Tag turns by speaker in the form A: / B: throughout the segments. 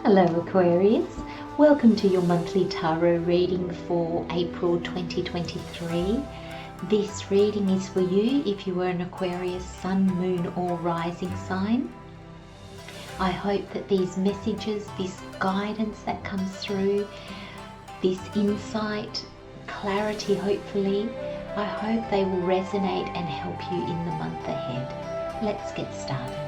A: Hello Aquarius, welcome to your monthly tarot reading for April 2023. This reading is for you if you are an Aquarius sun, moon or rising sign. I hope that these messages, this guidance that comes through, this insight, clarity hopefully, I hope they will resonate and help you in the month ahead. Let's get started.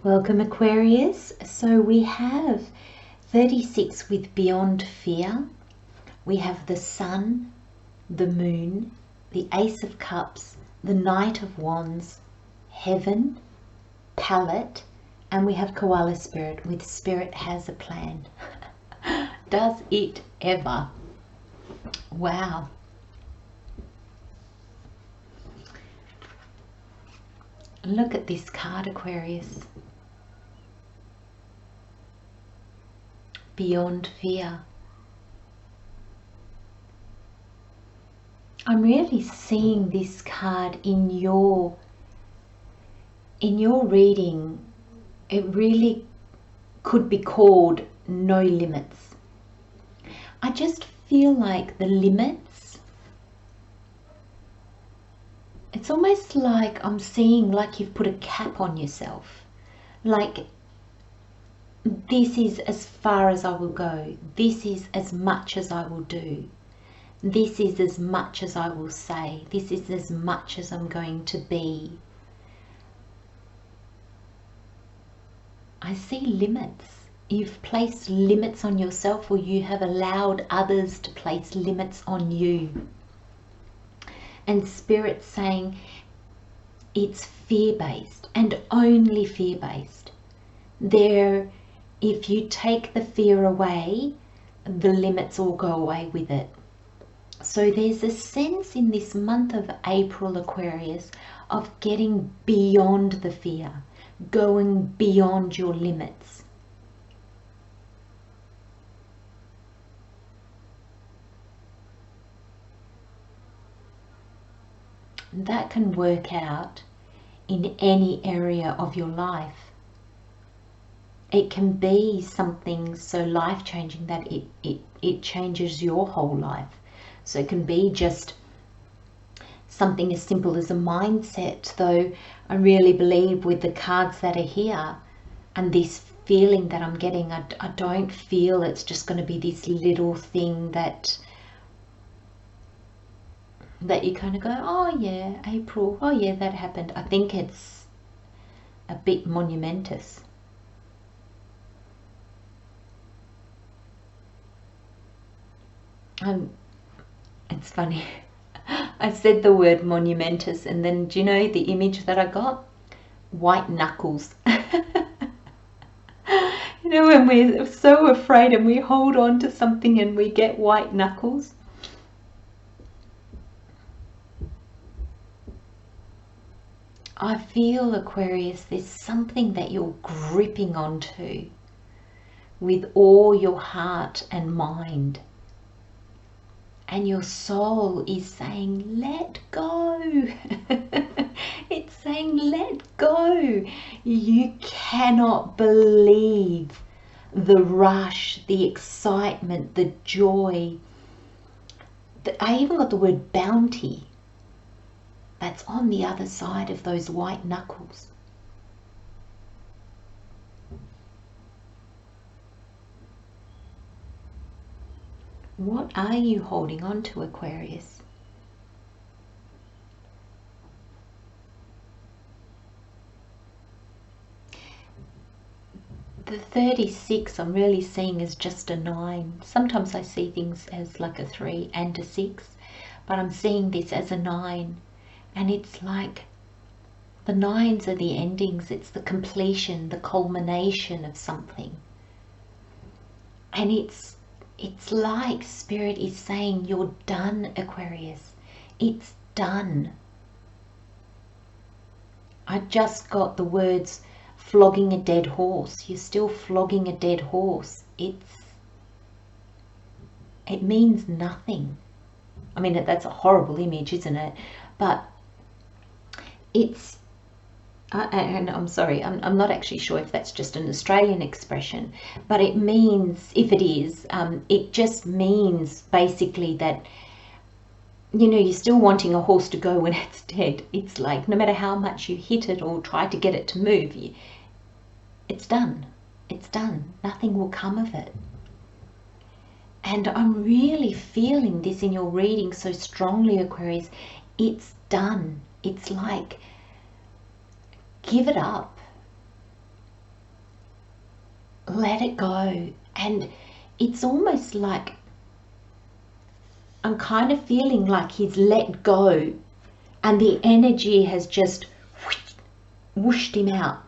A: Welcome Aquarius. So we have 36 with Beyond Fear. We have the Sun, the Moon, the Ace of Cups, the Knight of Wands, Heaven, Palette, and we have Koala Spirit with Spirit Has a Plan. Does it ever? Wow. Look at this card, Aquarius. Beyond Fear. I'm really seeing this card in your reading. It really could be called No Limits. I just feel like the limits, it's almost like I'm seeing like you've put a cap on yourself. Like, this is as far as I will go. This is as much as I will do. This is as much as I will say. This is as much as I'm going to be. I see limits. You've placed limits on yourself, or you have allowed others to place limits on you. And Spirit's saying it's fear-based and only fear-based. If you take the fear away, the limits all go away with it. So there's a sense in this month of April, Aquarius, of getting beyond the fear, going beyond your limits. That can work out in any area of your life. It can be something so life-changing that it changes your whole life. So it can be just something as simple as a mindset, though I really believe with the cards that are here and this feeling that I'm getting, I don't feel it's just going to be this little thing that you kind of go, oh yeah, April, oh yeah, that happened. I think it's a bit monumentous. It's funny, I said the word monumentous and then do you know the image that I got? White knuckles. You know, when we're so afraid and we hold on to something and we get white knuckles. I feel, Aquarius, there's something that you're gripping onto with all your heart and mind. And your soul is saying, let go. It's saying, let go. You cannot believe the rush, the excitement, the joy. I even got the word bounty. That's on the other side of those white knuckles. What are you holding on to, Aquarius? The 36 I'm really seeing as just a 9. Sometimes I see things as like a 3 and a 6, but I'm seeing this as a 9. And it's like the 9s are the endings. It's the completion, the culmination of something. And it's like Spirit is saying, you're done, Aquarius. It's done. I just got the words flogging a dead horse. You're still flogging a dead horse. It means nothing. I mean, that's a horrible image, isn't it? But it's, and I'm sorry, I'm not actually sure if that's just an Australian expression, but it means, if it is, it just means basically that, you know, you're still wanting a horse to go when it's dead. It's like no matter how much you hit it or try to get it to move, it's done. It's done. Nothing will come of it. And I'm really feeling this in your reading so strongly, Aquarius. It's done. It's like, give it up. Let it go. And it's almost like, I'm kind of feeling like he's let go and the energy has just whooshed him out.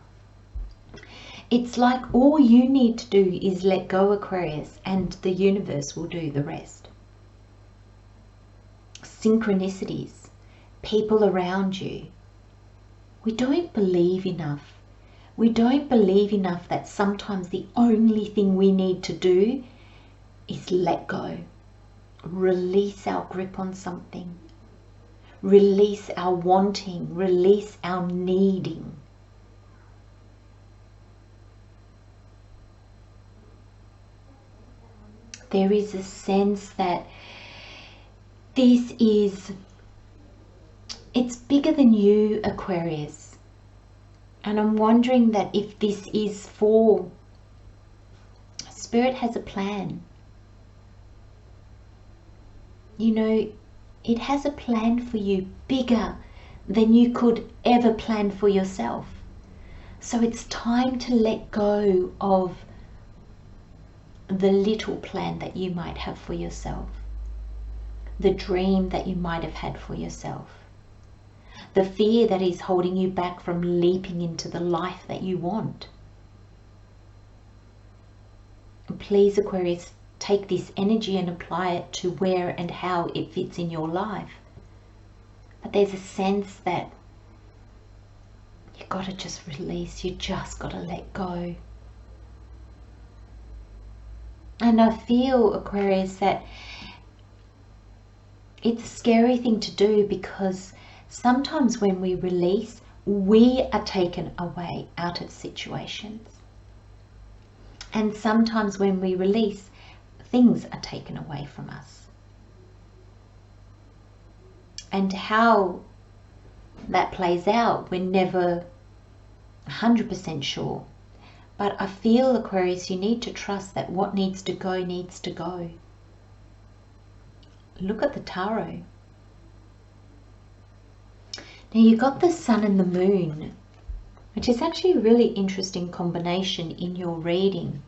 A: It's like all you need to do is let go, Aquarius, and the universe will do the rest. Synchronicities, people around you. We don't believe enough. We don't believe enough that sometimes the only thing we need to do is let go. Release our grip on something. Release our wanting. Release our needing. There is a sense that this is, it's bigger than you, Aquarius. And I'm wondering that if this is for, Spirit has a plan. You know, it has a plan for you bigger than you could ever plan for yourself. So it's time to let go of the little plan that you might have for yourself, the dream that you might have had for yourself, the fear that is holding you back from leaping into the life that you want. And please, Aquarius, take this energy and apply it to where and how it fits in your life. But there's a sense that you've got to just release, you just got to let go. And I feel, Aquarius, that it's a scary thing to do because sometimes when we release, we are taken away out of situations. And sometimes when we release, things are taken away from us. And how that plays out, we're never 100% sure. But I feel, Aquarius, you need to trust that what needs to go needs to go. Look at the tarot. Now you've got the sun and the moon, which is actually a really interesting combination in your reading.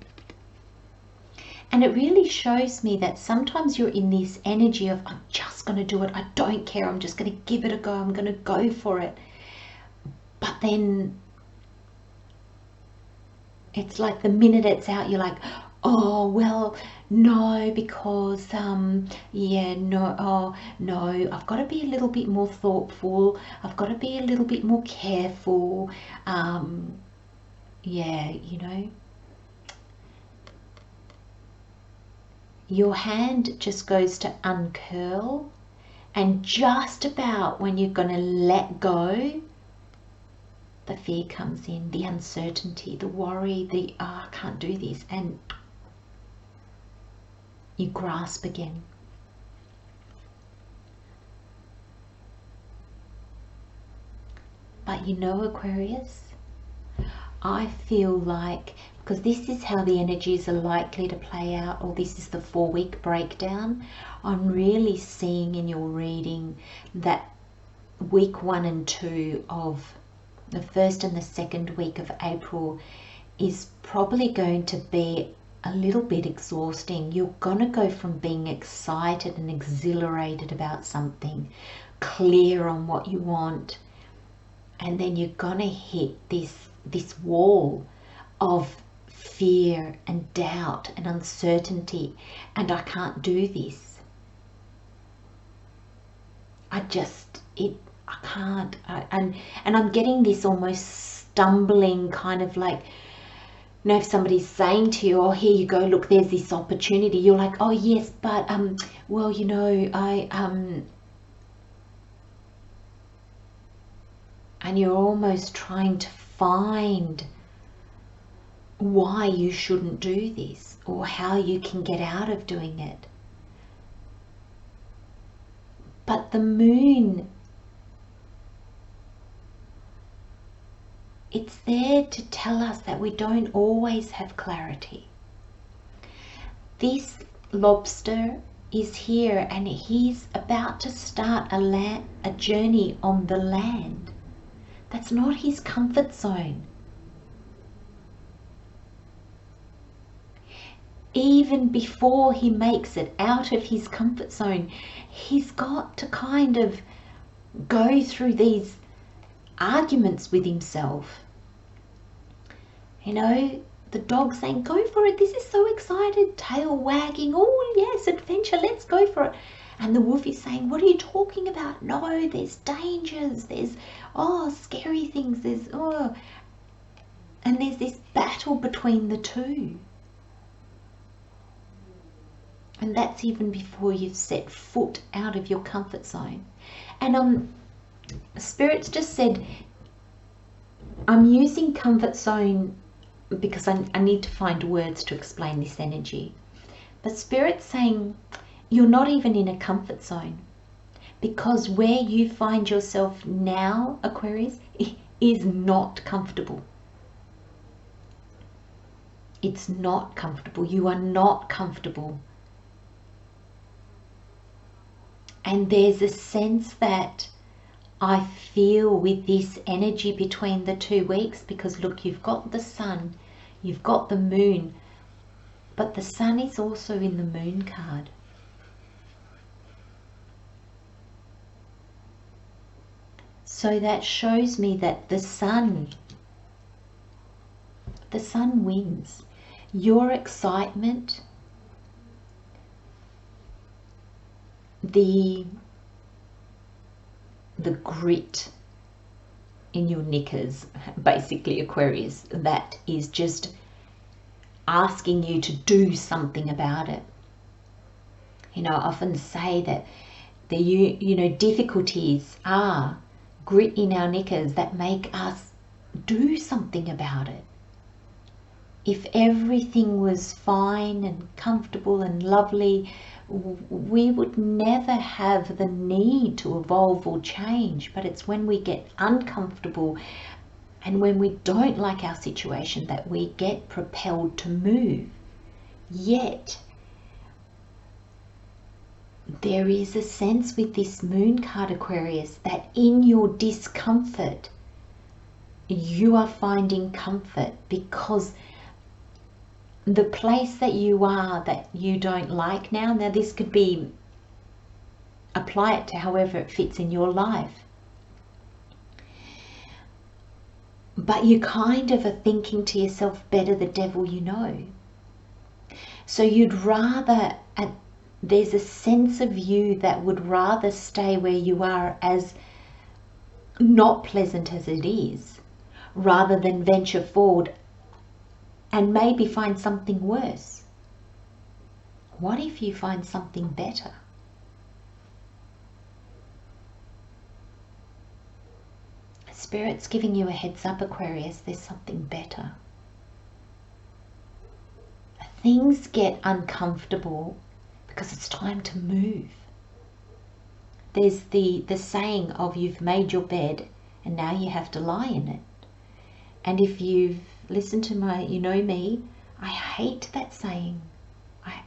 A: And it really shows me that sometimes you're in this energy of, I'm just going to do it. I don't care. I'm just going to give it a go. I'm going to go for it. But then it's like the minute it's out, you're like, oh, well, no, because, yeah, no, oh, no, I've got to be a little bit more thoughtful. I've got to be a little bit more careful. Yeah, you know. Your hand just goes to uncurl, and just about when you're going to let go, the fear comes in, the uncertainty, the worry, the, oh, I can't do this, and you grasp again. But you know, Aquarius, I feel like, because this is how the energies are likely to play out, or this is the 4-week breakdown, I'm really seeing in your reading that week 1 and 2 of the first and the second week of April is probably going to be a little bit exhausting. You're going to go from being excited and exhilarated about something, clear on what you want, and then you're going to hit this wall of fear and doubt and uncertainty, and I can't do this. I can't. And I'm getting this almost stumbling kind of like, you know, if somebody's saying to you, oh, here you go, look, there's this opportunity, you're like, oh yes, but well, you know, and you're almost trying to find why you shouldn't do this or how you can get out of doing it. But the moon, it's there to tell us that we don't always have clarity. This lobster is here and he's about to start a journey on the land. That's not his comfort zone. Even before he makes it out of his comfort zone, he's got to kind of go through these arguments with himself. You know, the dog saying, go for it, this is so excited, tail wagging, oh yes, adventure, let's go for it. And the wolf is saying, what are you talking about? No, there's dangers, there's, oh, scary things, there's, oh. And there's this battle between the two. And that's even before you've set foot out of your comfort zone. And Spirit's just said, I'm using comfort zone because I need to find words to explain this energy. But Spirit's saying, you're not even in a comfort zone, because where you find yourself now, Aquarius, is not comfortable. It's not comfortable. You are not comfortable. And there's a sense that I feel with this energy between the 2 weeks, because look, you've got the sun, you've got the moon, but the sun is also in the moon card. So that shows me that the sun wins. Your excitement, the grit in your knickers, basically, Aquarius, that is just asking you to do something about it. You know, I often say that you know, difficulties are grit in our knickers that make us do something about it. If everything was fine and comfortable and lovely, we would never have the need to evolve or change. But it's when we get uncomfortable and when we don't like our situation that we get propelled to move. Yet there is a sense with this moon card, Aquarius, that in your discomfort you are finding comfort, because the place that you are that you don't like now this could be, apply it to however it fits in your life, but you kind of are thinking to yourself, better the devil you know. So you'd rather, there's a sense of you that would rather stay where you are, as not pleasant as it is, rather than venture forward and maybe find something worse. What if you find something better? Spirit's giving you a heads up, Aquarius, there's something better. Things get uncomfortable because it's time to move. There's the saying of, you've made your bed and now you have to lie in it. And if you've listened to my, you know me, I hate that saying.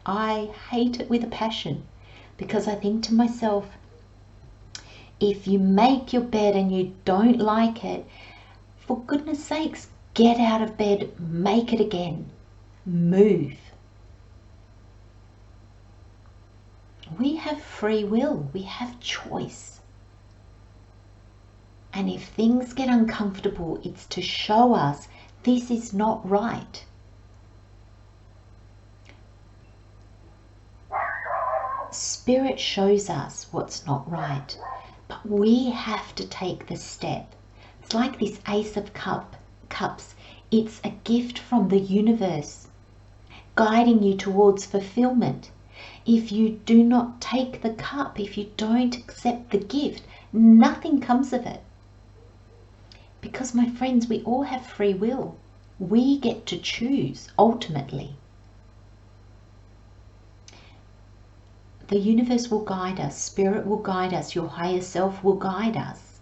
A: I hate it with a passion, because I think to myself, if you make your bed and you don't like it, for goodness sakes, get out of bed, make it again, move. We have free will, we have choice. And if things get uncomfortable, it's to show us this is not right. Spirit shows us what's not right, But we have to take the step. It's like this Ace of Cups. It's a gift from the universe, guiding you towards fulfillment. If you do not take the cup, if you don't accept the gift, nothing comes of it. Because, my friends, we all have free will. We get to choose, ultimately. The universe will guide us, spirit will guide us, your higher self will guide us.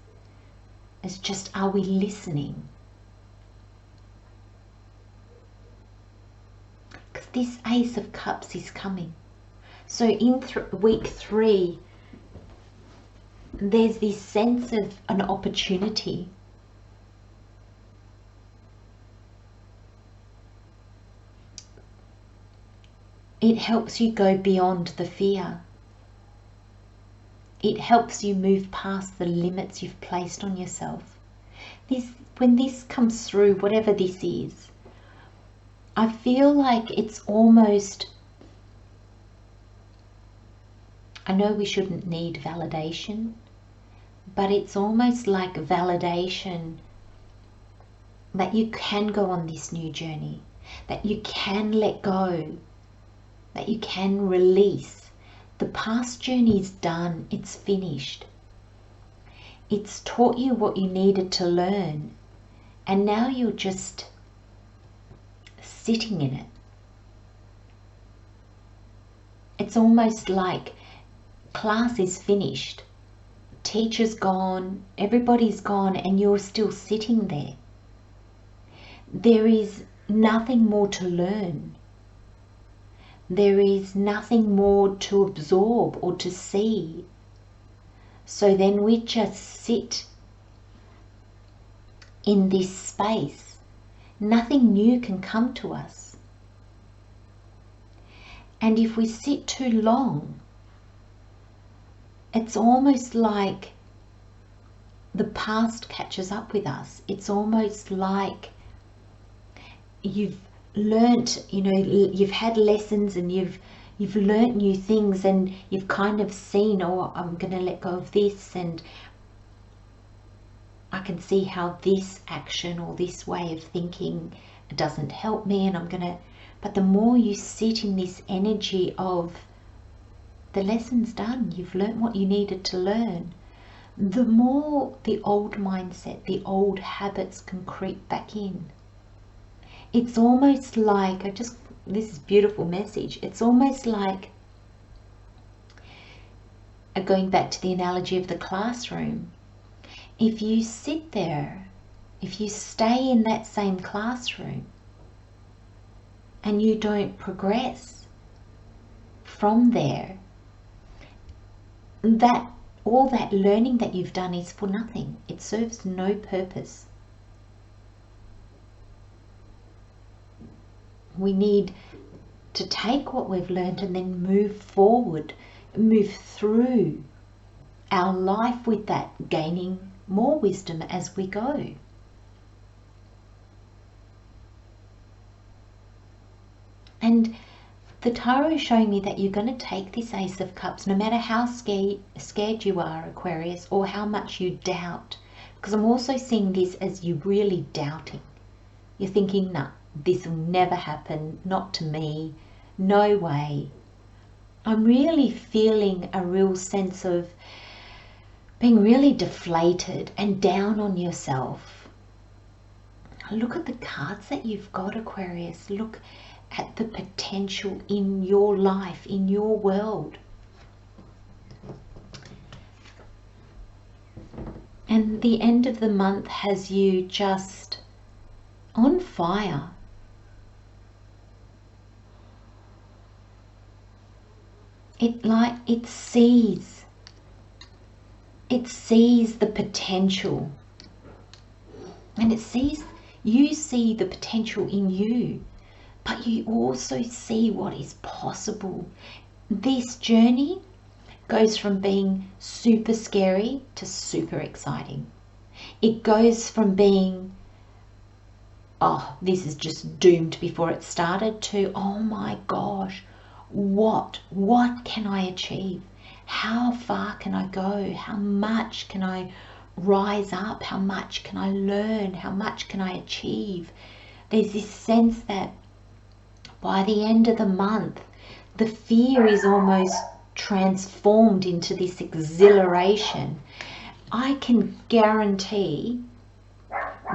A: It's just, are we listening? Because this Ace of Cups is coming. So in week 3, there's this sense of an opportunity. It helps you go beyond the fear. It helps you move past the limits you've placed on yourself. When this comes through, whatever this is, I feel like it's almost, I know we shouldn't need validation, but it's almost like validation that you can go on this new journey, that you can let go, that you can release. The past journey is done, it's finished. It's taught you what you needed to learn, and now you're just sitting in it. It's almost like class is finished, teacher's gone, everybody's gone, and you're still sitting there. There is nothing more to learn. There is nothing more to absorb or to see. So then we just sit in this space. Nothing new can come to us. And if we sit too long, it's almost like the past catches up with us. It's almost like you've learnt, you've had lessons and you've learnt new things, and you've kind of seen, oh, I'm going to let go of this, and I can see how this action or this way of thinking doesn't help me, and but the more you sit in this energy of the lesson's done, you've learnt what you needed to learn, the more the old mindset, the old habits can creep back in. It's almost like, this is a beautiful message. It's almost like, going back to the analogy of the classroom, if you sit there, if you stay in that same classroom and you don't progress from there, all that learning that you've done is for nothing. It serves no purpose. We need to take what we've learned and then move forward, move through our life with that, gaining more wisdom as we go. And the tarot is showing me that you're going to take this Ace of Cups, no matter how scared you are, Aquarius, or how much you doubt. Because I'm also seeing this as you really doubting. You're thinking, nah, this will never happen, not to me, no way. I'm really feeling a real sense of being really deflated and down on yourself. Look at the cards that you've got, Aquarius. Look at the potential in your life, in your world. And the end of the month has you just on fire. It sees the potential, and you see the potential in you, but you also see what is possible. This journey goes from being super scary to super exciting. It goes from being, oh, this is just doomed before it started, to, oh my gosh, what can I achieve? How far can I go? How much can I rise up? How much can I learn? How much can I achieve? There's this sense that by the end of the month, the fear is almost transformed into this exhilaration. I can guarantee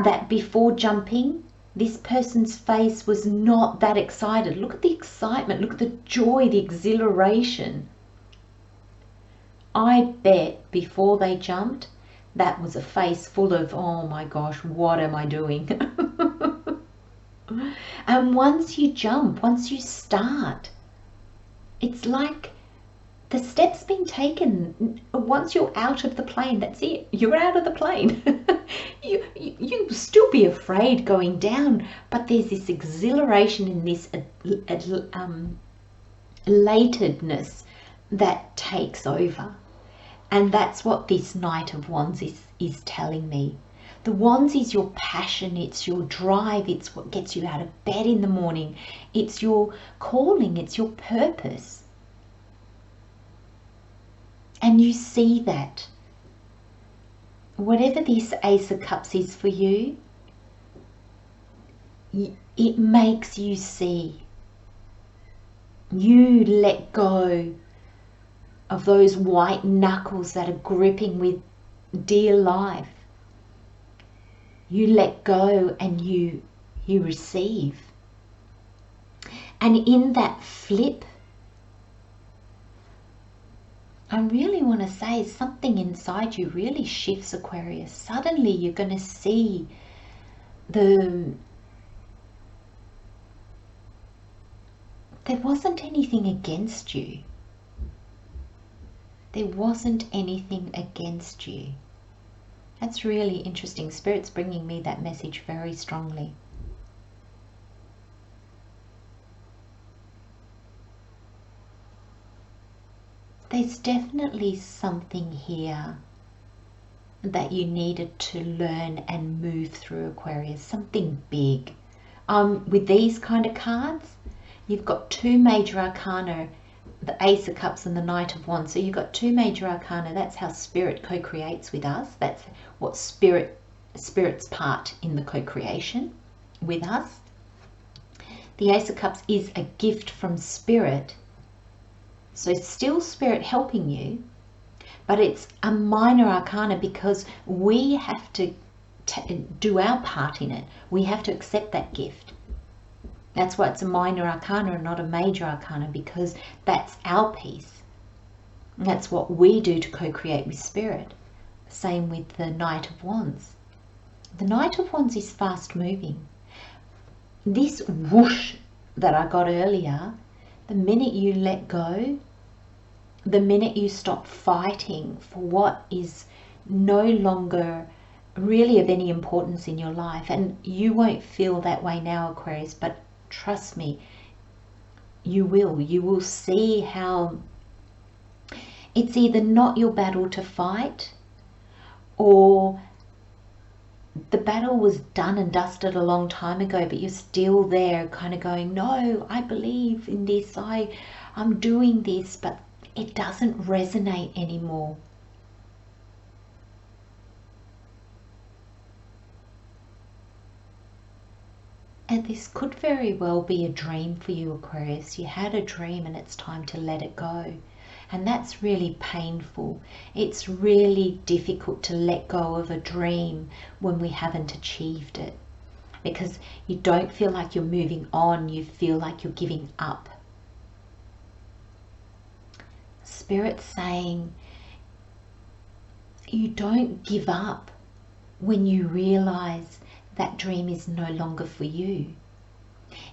A: that before jumping, this person's face was not that excited. Look at the excitement, look at the joy, the exhilaration. I bet before they jumped, that was a face full of, oh my gosh, what am I doing? And once you jump, once you start, it's like the step's been taken. Once you're out of the plane, that's it. You're out of the plane. You still be afraid going down, but there's this exhilaration and this elatedness that takes over. And that's what this Knight of Wands is telling me. The Wands is your passion, it's your drive, it's what gets you out of bed in the morning, it's your calling, it's your purpose. And you see that. Whatever this Ace of Cups is for you, it makes you see. You let go of those white knuckles that are gripping with dear life. You let go and you receive. And in that flip, I really want to say something inside you really shifts, Aquarius. Suddenly you're going to see there wasn't anything against you. There wasn't anything against you. That's really interesting. Spirit's bringing me that message very strongly. There's definitely something here that you needed to learn and move through, Aquarius. Something big. With these kind of cards, you've got two major arcana, the Ace of Cups and the Knight of Wands. So you've got two major arcana. That's how Spirit co-creates with us. That's what Spirit's part in the co-creation with us. The Ace of Cups is a gift from Spirit. So still Spirit helping you, but it's a minor arcana because we have to do our part in it. We have to accept that gift. That's why it's a minor arcana and not a major arcana, because that's our piece. And that's what we do to co-create with Spirit. Same with the Knight of Wands. The Knight of Wands is fast moving. This whoosh that I got earlier, the minute you let go, the minute you stop fighting for what is no longer really of any importance in your life, and you won't feel that way now, Aquarius, but trust me, you will see how it's either not your battle to fight, or the battle was done and dusted a long time ago, but you're still there kind of going, no, I believe in this, I'm doing this, but it doesn't resonate anymore. And this could very well be a dream for you, Aquarius. You had a dream and it's time to let it go. And that's really painful. It's really difficult to let go of a dream when we haven't achieved it, because you don't feel like you're moving on, you feel like you're giving up. Spirit's saying you don't give up when you realize that dream is no longer for you.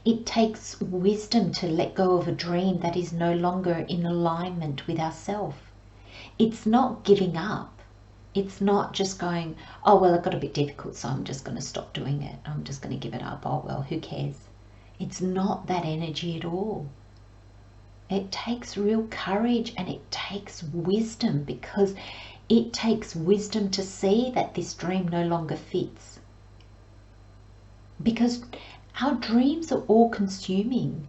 A: It takes wisdom to let go of a dream that is no longer in alignment with ourselves. It's not giving up. It's not just going, oh, well, it got a bit difficult, so I'm just going to stop doing it. I'm just going to give it up. Oh, well, who cares? It's not that energy at all. It takes real courage and it takes wisdom, because it takes wisdom to see that this dream no longer fits. Because our dreams are all consuming.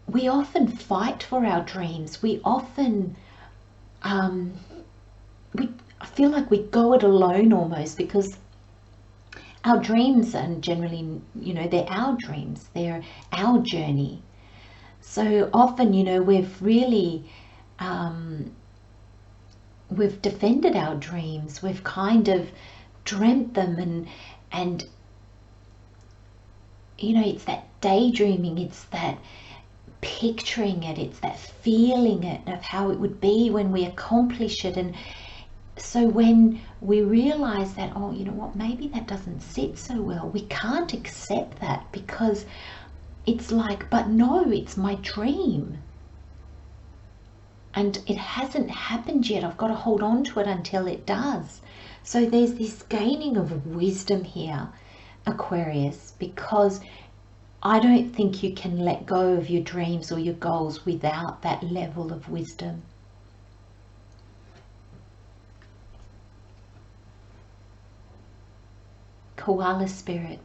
A: We often fight for our dreams. We often I feel like we go it alone almost, because our dreams, and generally, you know, they're our dreams, they're our journey. So often, you know, we've really we've defended our dreams, we've kind of dreamt them, and you know, it's that daydreaming, it's that picturing it, it's that feeling it of how it would be when we accomplish it. And so when we realize that, oh, you know what, maybe that doesn't sit so well, we can't accept that, because it's like, but no, it's my dream and it hasn't happened yet. I've got to hold on to it until it does. So there's this gaining of wisdom here, Aquarius, because I don't think you can let go of your dreams or your goals without that level of wisdom. Koala spirit,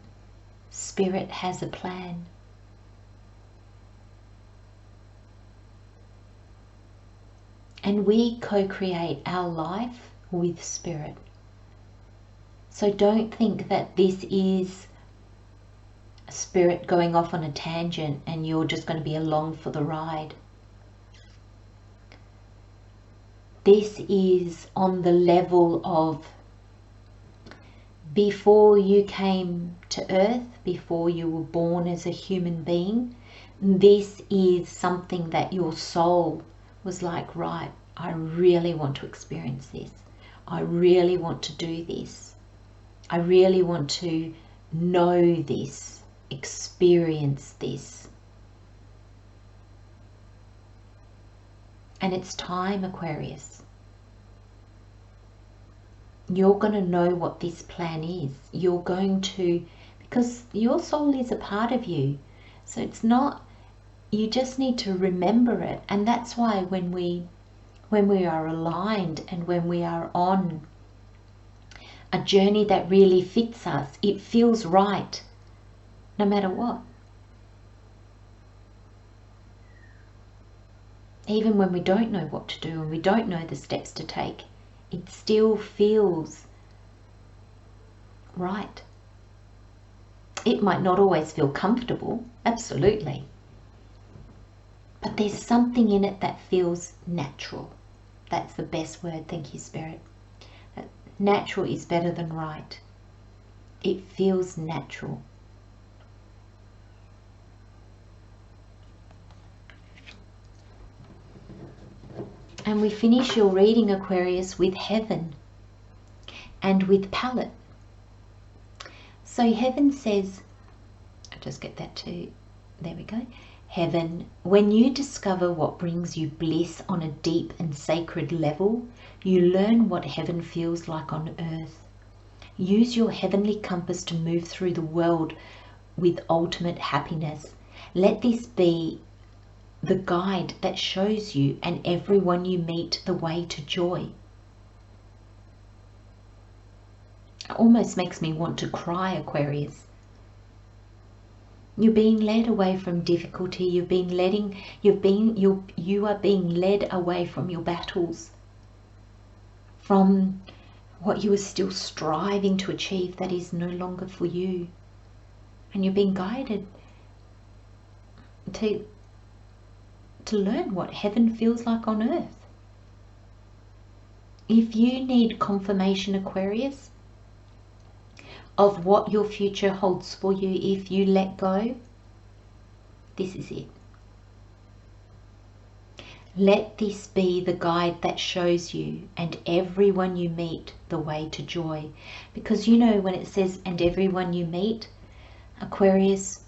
A: spirit has a plan. And we co-create our life with spirit. So don't think that this is spirit going off on a tangent and you're just going to be along for the ride. This is on the level of before you came to earth, before you were born as a human being. This is something that your soul was like, right, I really want to experience this. I really want to do this. I really want to know this, experience this. And it's time, Aquarius. You're going to know what this plan is. You're going to, because your soul is a part of you. So it's not, you just need to remember it. And that's why when we are aligned and when we are on a journey that really fits us, it feels right no matter what. Even when we don't know what to do and we don't know the steps to take, it still feels right. It might not always feel comfortable, absolutely. But there's something in it that feels natural. That's the best word, thank you, Spirit. Natural is better than right. It feels natural. And we finish your reading, Aquarius, with heaven and with palette. So heaven says, I'll just get that to, there we go. Heaven, when you discover what brings you bliss on a deep and sacred level, you learn what heaven feels like on earth. Use your heavenly compass to move through the world with ultimate happiness. Let this be the guide that shows you and everyone you meet the way to joy. It almost makes me want to cry, Aquarius. You're being led away from difficulty. You are being led away from your battles, from what you are still striving to achieve that is no longer for you. And you're being guided to learn what heaven feels like on earth. If you need confirmation, Aquarius, of what your future holds for you if you let go, this is it. Let this be the guide that shows you and everyone you meet the way to joy. Because you know when it says, and everyone you meet, Aquarius,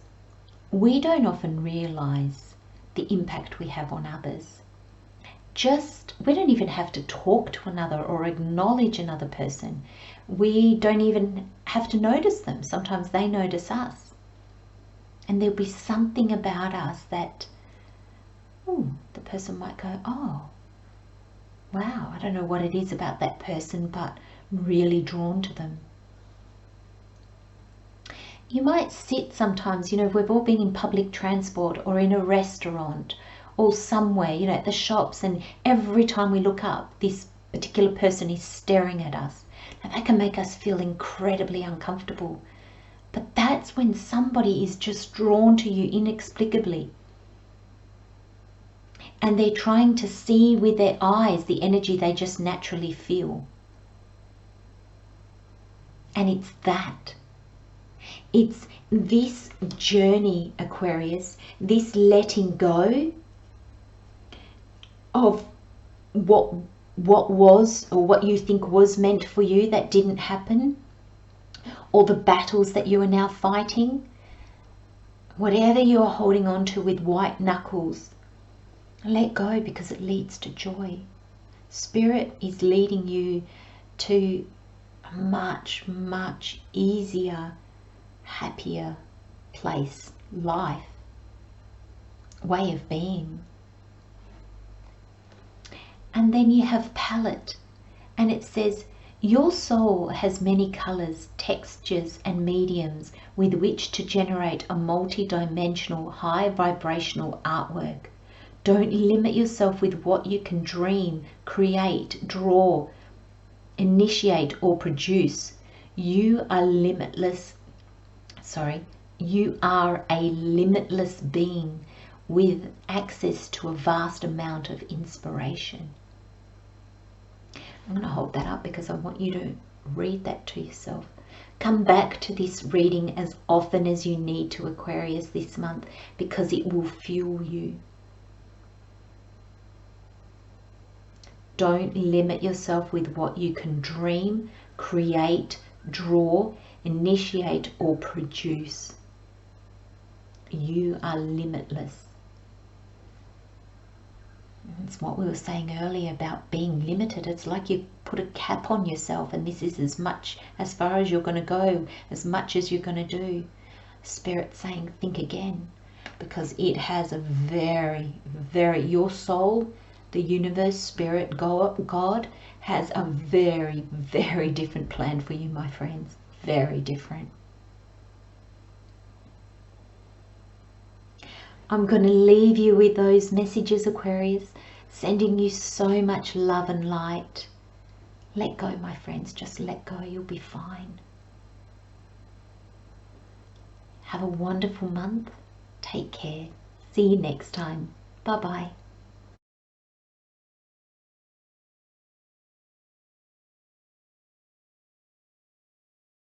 A: we don't often realize the impact we have on others. We don't even have to talk to another or acknowledge another person. We don't even have to notice them. Sometimes they notice us. And there'll be something about us that, the person might go, oh, wow, I don't know what it is about that person, but really drawn to them. You might sit sometimes, we've all been in public transport or in a restaurant or somewhere, you know, at the shops, and every time we look up, this particular person is staring at us. Now, that can make us feel incredibly uncomfortable. But that's when somebody is just drawn to you inexplicably. And they're trying to see with their eyes the energy they just naturally feel. And it's that. It's this journey, Aquarius, this letting go of what was, or what you think was meant for you that didn't happen, or the battles that you are now fighting. Whatever you are holding on to with white knuckles, let go, because it leads to joy. Spirit is leading you to a much, much easier, happier place, life, way of being. And then you have palette, and it says, your soul has many colors, textures, and mediums with which to generate a multi-dimensional, high vibrational artwork. Don't limit yourself with what you can dream, create, draw, initiate, or produce. You are limitless. You are a limitless being with access to a vast amount of inspiration. I'm going to hold that up because I want you to read that to yourself. Come back to this reading as often as you need to, Aquarius, this month, because it will fuel you. Don't limit yourself with what you can dream, create, draw, initiate, or produce. You are limitless. It's what we were saying earlier about being limited. It's like you put a cap on yourself, and this is as far as you're going to go, as much as you're going to do. Spirit saying, think again, because it has a very, your soul, the universe, Spirit, God has a very, very different plan for you, my friends. Very different. I'm going to leave you with those messages, Aquarius, sending you so much love and light. Let go, my friends. Just let go. You'll be fine. Have a wonderful month. Take care. See you next time. Bye-bye.